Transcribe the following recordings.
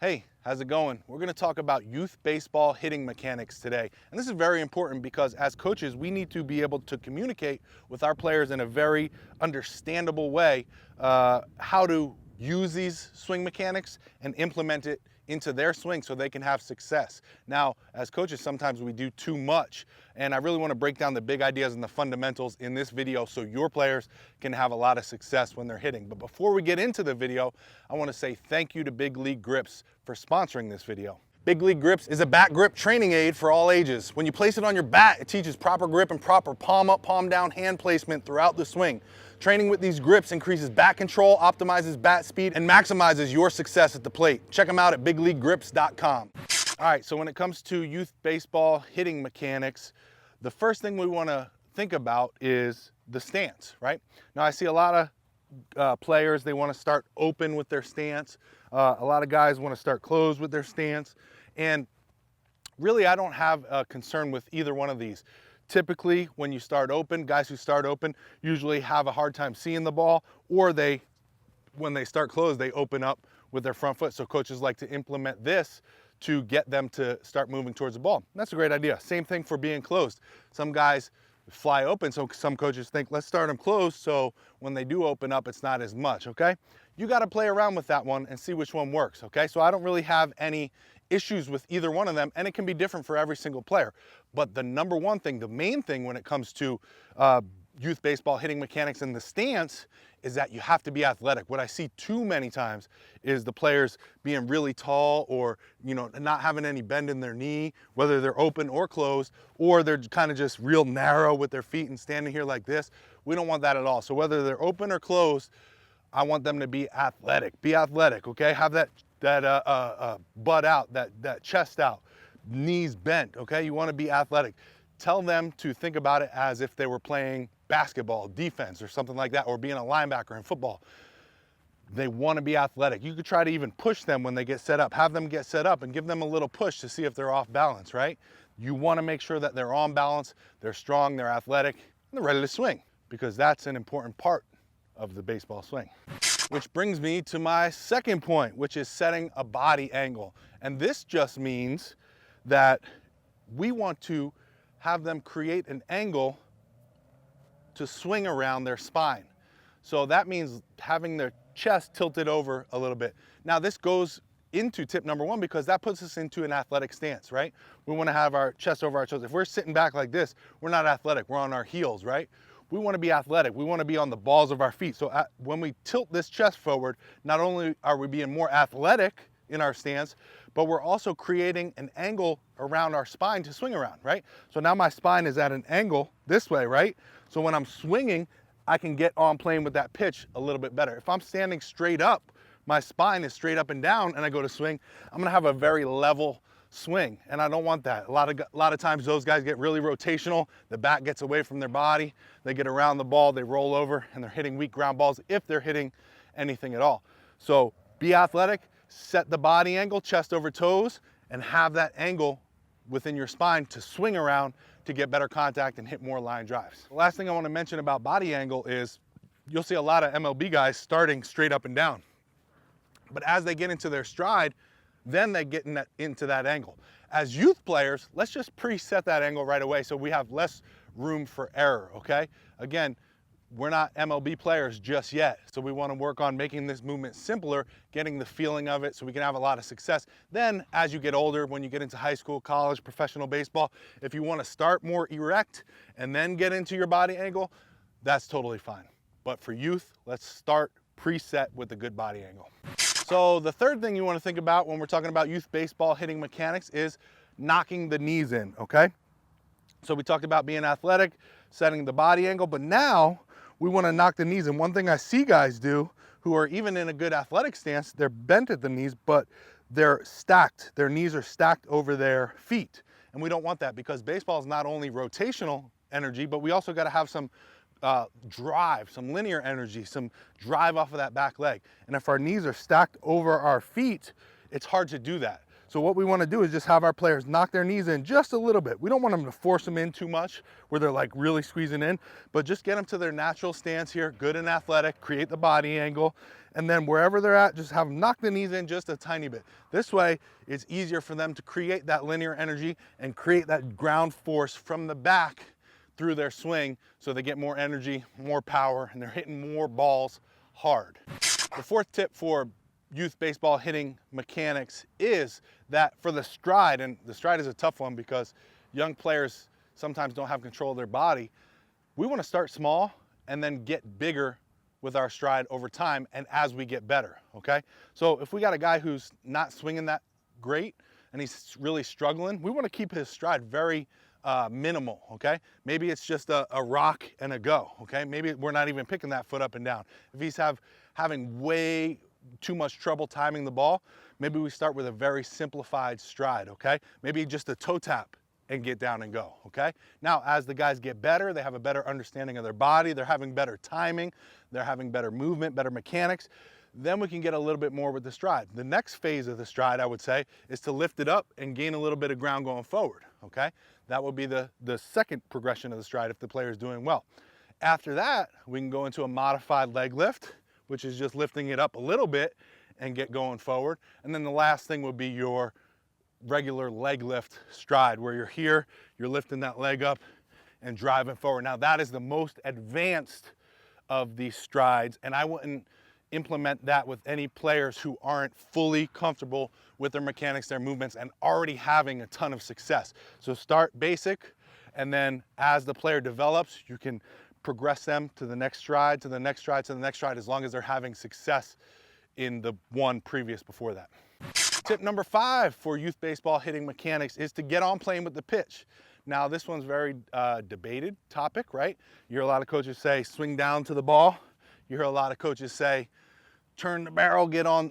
Hey, how's it going? We're going to talk about youth baseball hitting mechanics today. And this is very important because as coaches, we need to be able to communicate with our players in a very understandable way how to use these swing mechanics and implement it into their swing so they can have success. Now, as coaches, sometimes we do too much, and I really want to break down the big ideas and the fundamentals in this video so your players can have a lot of success when they're hitting. But before we get into the video, I want to say thank you to Big League Grips for sponsoring this video. Big League Grips is a bat grip training aid for all ages. When you place it on your bat, it teaches proper grip and proper palm up, palm down hand placement throughout the swing. Training with these grips increases bat control, optimizes bat speed, and maximizes your success at the plate. Check them out at bigleaguegrips.com. All right, so when it comes to youth baseball hitting mechanics, the first thing we want to think about is the stance, right? Now, I see a lot of players, they want to start open with their stance. A lot of guys want to start closed with their stance. And really, I don't have a concern with either one of these. Typically, when you start open, guys who start open usually have a hard time seeing the ball, or when they start closed, they open up with their front foot. So coaches like to implement this to get them to start moving towards the ball. And that's a great idea. Same thing for being closed. Some guys fly open, so some coaches think, let's start them closed so when they do open up, it's not as much, okay? You got to play around with that one and see which one works, okay? So I don't really have any issues with either one of them, and it can be different for every single player. But the number one thing, the main thing when it comes to youth baseball hitting mechanics and the stance is that you have to be athletic. What I see too many times is the players being really tall, or not having any bend in their knee, whether they're open or closed, or they're kind of just real narrow with their feet and standing here like this. We don't want that at all. So whether they're open or closed, I want them to be athletic. Be athletic, okay? Have that butt out, that chest out, knees bent, okay? You want to be athletic. Tell them to think about it as if they were playing basketball, defense, or something like that, or being a linebacker in football. They want to be athletic. You could try to even push them when they get set up. Have them get set up and give them a little push to see if they're off balance, right? You want to make sure that they're on balance, they're strong, they're athletic, and they're ready to swing, because that's an important part of the baseball swing. Which brings me to my second point, which is setting a body angle. And this just means that we want to have them create an angle to swing around their spine. So that means having their chest tilted over a little bit. Now this goes into tip number one, because that puts us into an athletic stance, right? We want to have our chest over our shoulders. If we're sitting back like this, we're not athletic, we're on our heels, right? We want to be athletic. We want to be on the balls of our feet. So when we tilt this chest forward, not only are we being more athletic in our stance, but we're also creating an angle around our spine to swing around, right? So now my spine is at an angle this way, right? So when I'm swinging, I can get on playing with that pitch a little bit better. If I'm standing straight up, my spine is straight up and down, and I go to swing, I'm gonna have a very level swing, and I don't want that. A lot of times those guys get really rotational. The bat gets away from their body, they get around the ball, they roll over, and they're hitting weak ground balls if they're hitting anything at all. So be athletic, set the body angle, chest over toes, and have that angle within your spine to swing around to get better contact and hit more line drives. The last thing I want to mention about body angle is you'll see a lot of MLB guys starting straight up and down. But as they get into their stride, then they get into that angle. As youth players, let's just preset that angle right away so we have less room for error, okay? Again, we're not MLB players just yet, so we want to work on making this movement simpler, getting the feeling of it so we can have a lot of success. Then, as you get older, when you get into high school, college, professional baseball, if you want to start more erect and then get into your body angle, that's totally fine. But for youth, let's start preset with a good body angle. So the third thing you want to think about when we're talking about youth baseball hitting mechanics is knocking the knees in, okay? So we talked about being athletic, setting the body angle, but now we want to knock the knees in. One thing I see guys do who are even in a good athletic stance, they're bent at the knees, but they're stacked. Their knees are stacked over their feet. And we don't want that, because baseball is not only rotational energy, but we also got to have some drive, some linear energy, some drive off of that back leg. And if our knees are stacked over our feet, it's hard to do that. So what we want to do is just have our players knock their knees in just a little bit. We don't want them to force them in too much where they're like really squeezing in, but just get them to their natural stance here, good and athletic, create the body angle, and then wherever they're at, just have them knock the knees in just a tiny bit. This way, it's easier for them to create that linear energy and create that ground force from the back through their swing so they get more energy, more power, and they're hitting more balls hard. The fourth tip for youth baseball hitting mechanics is that for the stride, and the stride is a tough one because young players sometimes don't have control of their body, we want to start small and then get bigger with our stride over time and as we get better, okay? So if we got a guy who's not swinging that great and he's really struggling, we want to keep his stride very minimal, okay? Maybe it's just a rock and a go, okay? Maybe we're not even picking that foot up and down. If he's having way too much trouble timing the ball, maybe we start with a very simplified stride, okay? Maybe just a toe tap and get down and go, okay? Now, as the guys get better, they have a better understanding of their body, they're having better timing, they're having better movement, better mechanics, then we can get a little bit more with the stride. The next phase of the stride, I would say, is to lift it up and gain a little bit of ground going forward, okay? That would be the second progression of the stride if the player is doing well. After that, we can go into a modified leg lift, which is just lifting it up a little bit and get going forward. And then the last thing would be your regular leg lift stride, where you're here, you're lifting that leg up and driving forward. Now that is the most advanced of these strides, and I wouldn't implement that with any players who aren't fully comfortable with their mechanics, their movements, and already having a ton of success. So start basic, and then as the player develops, you can progress them to the next stride, to the next stride, to the next stride, as long as they're having success in the one previous before that. Tip number 5 for youth baseball hitting mechanics is to get on playing with the pitch. Now this one's very debated topic, right? You hear a lot of coaches say, swing down to the ball. You hear a lot of coaches say, turn the barrel, get on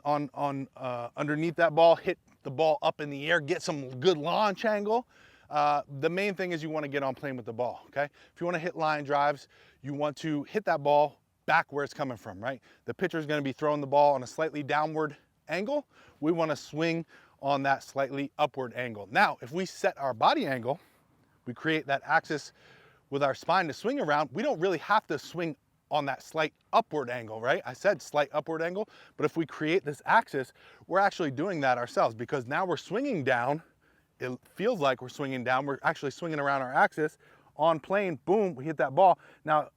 underneath that ball, hit the ball up in the air, get some good launch angle. The main thing is you want to get on playing with the ball, okay? If you want to hit line drives, you want to hit that ball back where it's coming from, right? The pitcher is going to be throwing the ball on a slightly downward angle. We want to swing on that slightly upward angle. Now, if we set our body angle, we create that axis with our spine to swing around, we don't really have to swing on that slight upward angle, right? I said slight upward angle, but if we create this axis, we're actually doing that ourselves because now we're swinging down. It feels like we're swinging down. We're actually swinging around our axis on plane, boom, we hit that ball. Now,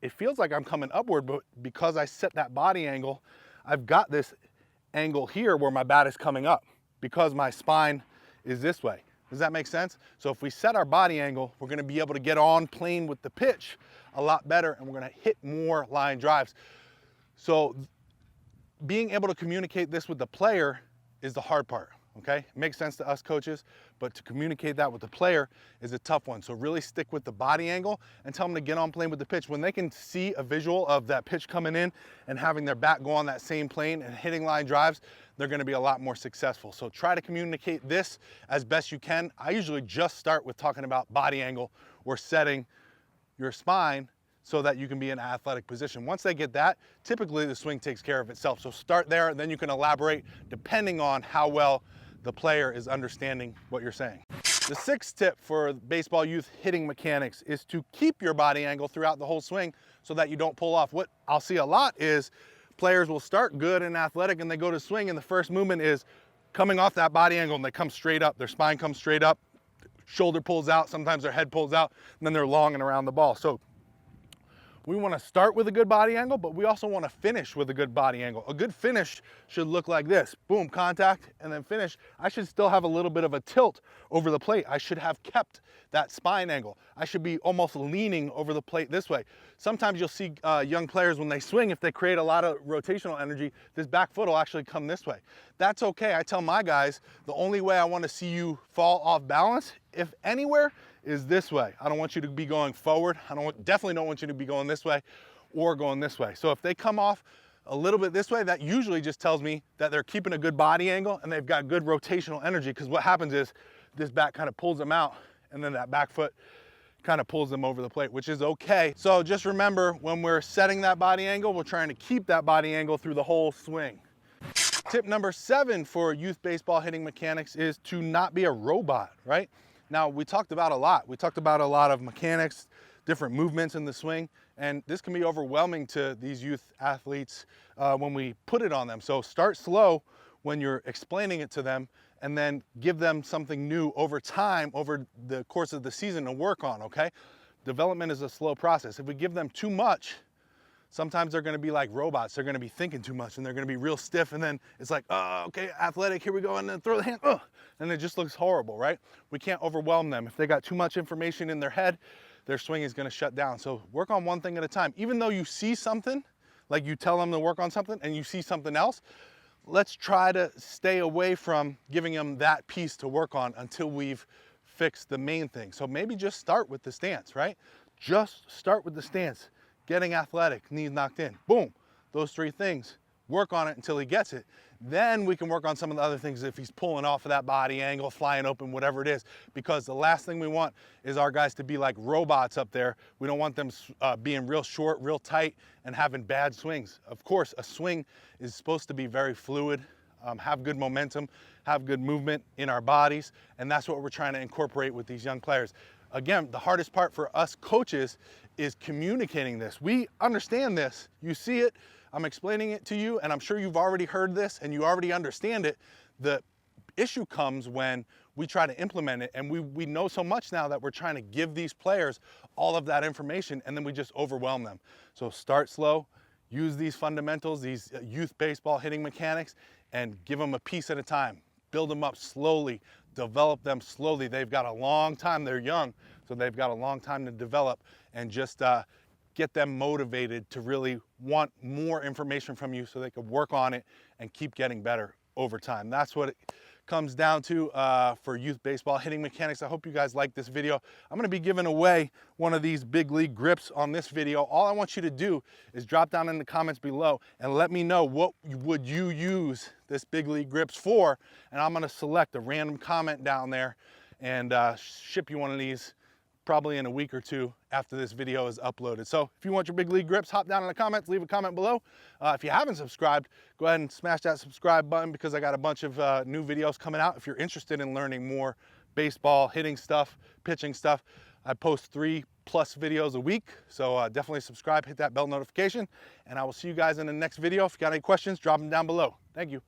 it feels like I'm coming upward, but because I set that body angle, I've got this angle here where my bat is coming up because my spine is this way. Does that make sense? So if we set our body angle, we're gonna be able to get on plane with the pitch a lot better, and we're gonna hit more line drives. So being able to communicate this with the player is the hard part, okay? It makes sense to us coaches, but to communicate that with the player is a tough one. So really stick with the body angle and tell them to get on plane with the pitch. When they can see a visual of that pitch coming in and having their bat go on that same plane and hitting line drives, they're gonna be a lot more successful. So try to communicate this as best you can. I usually just start with talking about body angle or setting your spine so that you can be in an athletic position. Once they get that, typically the swing takes care of itself. So start there, and then you can elaborate depending on how well the player is understanding what you're saying. The 6th tip for baseball youth hitting mechanics is to keep your body angle throughout the whole swing so that you don't pull off. What I'll see a lot is players will start good and athletic and they go to swing, and the first movement is coming off that body angle and they come straight up. Their spine comes straight up, shoulder pulls out, sometimes their head pulls out, and then they're long and around the ball. So we want to start with a good body angle, but we also want to finish with a good body angle. A good finish should look like this. Boom, contact, and then finish. I should still have a little bit of a tilt over the plate. I should have kept that spine angle. I should be almost leaning over the plate this way. Sometimes you'll see young players when they swing, if they create a lot of rotational energy, this back foot will actually come this way. That's okay. I tell my guys, the only way I want to see you fall off balance, if anywhere, is this way. I don't want you to be going forward. Definitely don't want you to be going this way or going this way. So if they come off a little bit this way, that usually just tells me that they're keeping a good body angle and they've got good rotational energy, because what happens is this back kind of pulls them out and then that back foot kind of pulls them over the plate, which is okay. So just remember, when we're setting that body angle, we're trying to keep that body angle through the whole swing. Tip number 7 for youth baseball hitting mechanics is to not be a robot, right? Now, we talked about a lot. We talked about a lot of mechanics, different movements in the swing, and this can be overwhelming to these youth athletes when we put it on them. So start slow when you're explaining it to them, and then give them something new over time, over the course of the season to work on, okay? Development is a slow process. If we give them too much, sometimes they're gonna be like robots. They're gonna be thinking too much and they're gonna be real stiff, and then it's like, oh, okay, athletic, here we go, and then throw the hand, and it just looks horrible, right? We can't overwhelm them. If they got too much information in their head, their swing is gonna shut down. So work on one thing at a time. Even though you see something, like you tell them to work on something and you see something else, let's try to stay away from giving them that piece to work on until we've fixed the main thing. So maybe just start with the stance, right? Just start with the stance. Getting athletic, knees knocked in, boom. Those 3 things, work on it until he gets it. Then we can work on some of the other things if he's pulling off of that body angle, flying open, whatever it is. Because the last thing we want is our guys to be like robots up there. We don't want them being real short, real tight, and having bad swings. Of course, a swing is supposed to be very fluid, have good momentum, have good movement in our bodies, and that's what we're trying to incorporate with these young players. Again, the hardest part for us coaches is communicating this. We understand this, you see it, I'm explaining it to you, and I'm sure you've already heard this and you already understand it. The issue comes when we try to implement it, and we know so much now that we're trying to give these players all of that information, and then we just overwhelm them. So start slow, use these fundamentals, these youth baseball hitting mechanics, and give them a piece at a time. Build them up slowly, develop them slowly. They've got a long time, they're young, so they've got a long time to develop, and just get them motivated to really want more information from you so they can work on it and keep getting better over time. That's what it comes down to for youth baseball hitting mechanics. I hope you guys like this video. I'm gonna be giving away one of these big league grips on this video. All I want you to do is drop down in the comments below and let me know what would you use this big league grips for, and I'm gonna select a random comment down there and ship you one of these probably in a week or 2 after this video is uploaded. So if you want your big league grips, hop down in the comments, leave a comment below. If you haven't subscribed, go ahead and smash that subscribe button, because I got a bunch of new videos coming out. If you're interested in learning more baseball, hitting stuff, pitching stuff, I post 3+ videos a week. So definitely subscribe, hit that bell notification, and I will see you guys in the next video. If you got any questions, drop them down below. Thank you.